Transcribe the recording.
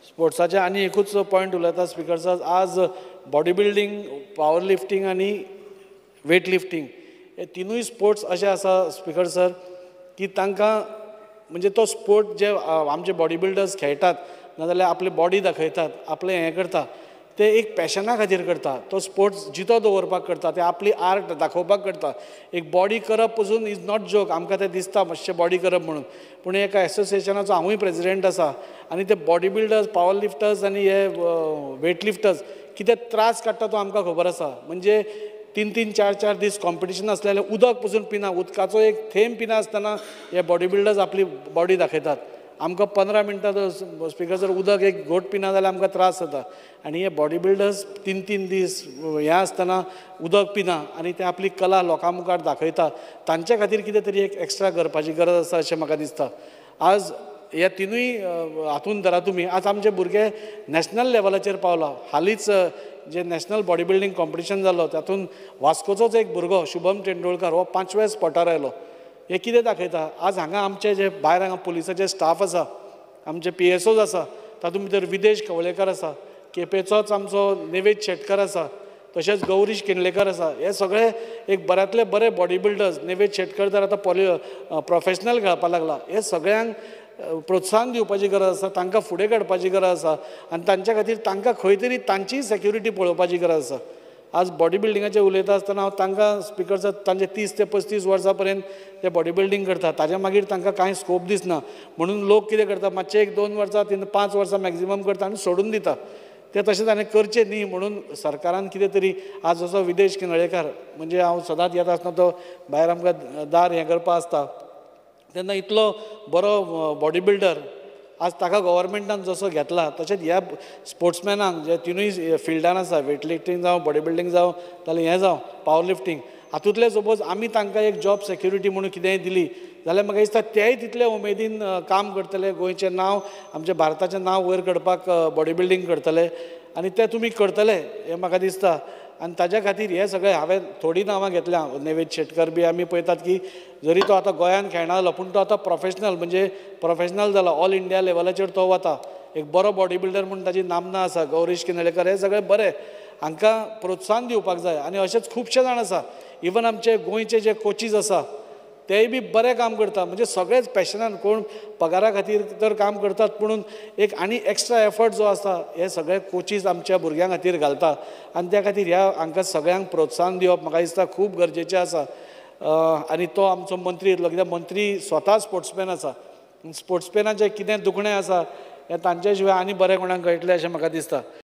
स्पोर्ट्साचे आनी एकूच पॉयंट उलयता स्पिकर सर. आज बॉडी बिल्डिंग, पावर लिफ्टिंग आनी वेट लिफ्टिंग हे तिनूय स्पोर्ट्स अशे आसा स्पिकर सर की तांकां म्हणजे तो स्पोर्ट जे आमचे बॉडी बिल्डर्स खेळटात नाजाल्यार आपली बॉडी दाखयतात, आपलें हें करता ते एक पॅशना खातीर करता. तो स्पोर्ट्स जितो दवरपाक करता, ते आपली आर्ट दाखोवपाक करता. एक बॉडी करप पसून इज नॉट जोक. आमकां तें दिसता मातशें बॉडी करप म्हणून, पूण एका एसोसिएशनाचो हांवूय प्रेसिडेंट आसा आनी ते बॉडी बिल्डर्स, पावर लिफ्टर्स आनी हे वेट लिफ्टर्स कितें त्रास काडटा तो आमकां खबर आसा. म्हणजे 3-3, 4-4 दीस कॉम्पिटिशन आसलेलें उदक पसून पिना, उदकाचो एक थेंब पिना आसतना हे बॉडी बिल्डर्स आपली बॉडी दाखयतात. आमकां 15 मिनटां स्पिकर जर उदक एक घोट पिना जाल्यार आमकां त्रास जाता. आनी हे बॉडी बिल्डर्स 3-3 दीस हें आसतना उदक पिना आनी ते आपली कला लोकां मुखार दाखयता. तांचे खातीर कितें तरी एक एक्स्ट्रा करपाची गरज आसा अशें म्हाका दिसता. आज ह्या तिनूय हातूंत धरा तुमी, आज आमचे भुरगे नॅशनल लेवलाचेर पावला. हालींच जे नॅशनल बॉडी बिल्डिंग कॉम्पिटिशन जालो तातूंत वास्कोचोच एक भुरगो शुभम तेंडुलकर हो 5व्या स्पॉटार आयलो. हे कितें दाखयता? आज हांगा आमचे जे भायर हांगा पुलिसाचे स्टाफ आसा, आमचे PSOs आसा, तातूंत भितर विदेश कवळेकर आसा, केपेचोच आमचो नेवेद शेटकर आसा, तशेंच गौरीश किनलेकर आसा. हे सगळे एक बऱ्यांतले बरे बॉडी बिल्डर्स. नेवेद शेटकर तर आतां प्रोफेशनल खेळपाक लागला. हे सगळ्यांक प्रोत्साहन दिवपाची गरज आसा, तांकां फुडें काडपाची गरज आसा आनी तांच्या खातीर तांकां खंय तरी तांची सेक्युरिटी पळोवपाची गरज आसा. आज बॉडी बिल्डिंगाचें उलयता आसतना हांव तांकां स्पिकर तांचे 30 ते 35 वर्सां पर्यंत ते बॉडी बिल्डिंग करता. ताच्या मागीर तांकां कांय स्कोप दिसना म्हणून लोक कितें करता, मातशें 1-2 वर्सां 5 वर्सां मॅक्झिमम करता आनी सोडून दिता. ते तशें ताणें करचें न्ही म्हणून सरकारान कितें तरी आज जसो विदेश किनळेकार, म्हणजे हांव सदांच येता आसतना तो भायर आमकां दार हें करपा आसता तेन्ना इतलो बरो बॉडी बिल्डर आज ताका गव्हर्मेंटान जसो घेतला तशेंच ह्या स्पोर्ट्समॅनांक जे तिनूय फिल्डान आसा, वेट लिफ्टिंग जावं, बॉडी बिल्डिंग जावं, जाल्यार हें जावं पावर लिफ्टिंग, हातूंतले सपोज आमी तांकां एक जॉब सेक्युरिटी म्हणून कितेंय दिली जाल्यार म्हाका दिसता तेय तितले उमेदीन काम करतले, गोंयचें नांव, आमच्या भारताचें नांव वयर करपाक बॉडी बिल्डिंग करतले आनी ते तुमी करतले हें म्हाका दिसता. आनी ताज्या खातीर हे सगळें हांवें थोडीं नांवां घेतल्या. नेवेद शेटकर बी आमी पळयतात की जरी तो आतां गोंयांत खेळनासलो पूण तो आतां प्रोफेशनल म्हणजे प्रोफेशनल जाला. ऑल इंडिया लेवलाचेर तो वता. एक बरो बॉडी बिल्डर म्हणून ताची नामना आसा. गौरीश किनळेकर हे सगळे बरे. हांकां प्रोत्साहन दिवपाक जाय आनी अशेच खुबशे जाण आसा. इवन आमचे गोंयचे जे कोचीस आसा तेय बी बरें काम करता. म्हणजे सगळेच पॅशनान, कोण पगारा खातीर तर काम करतात पुणून एक आनी एक्स्ट्रा एफर्ट जो आसा हे सगळे कोचीस आमच्या भुरग्यां खातीर घालता आनी त्या खातीर ह्या हांकां सगळ्यांक प्रोत्साहन दिवप म्हाका दिसता खूब गरजेचें आसा. आनी तो आमचो मंत्री येतलो, कित्याक मंत्री स्वता स्पोर्ट्समॅन आसा. स्पोर्ट्समॅनाचें कितें दुखणें आसा हें तांचे शिवाय आनी बरें कोणाक कळटलें अशें म्हाका दिसता.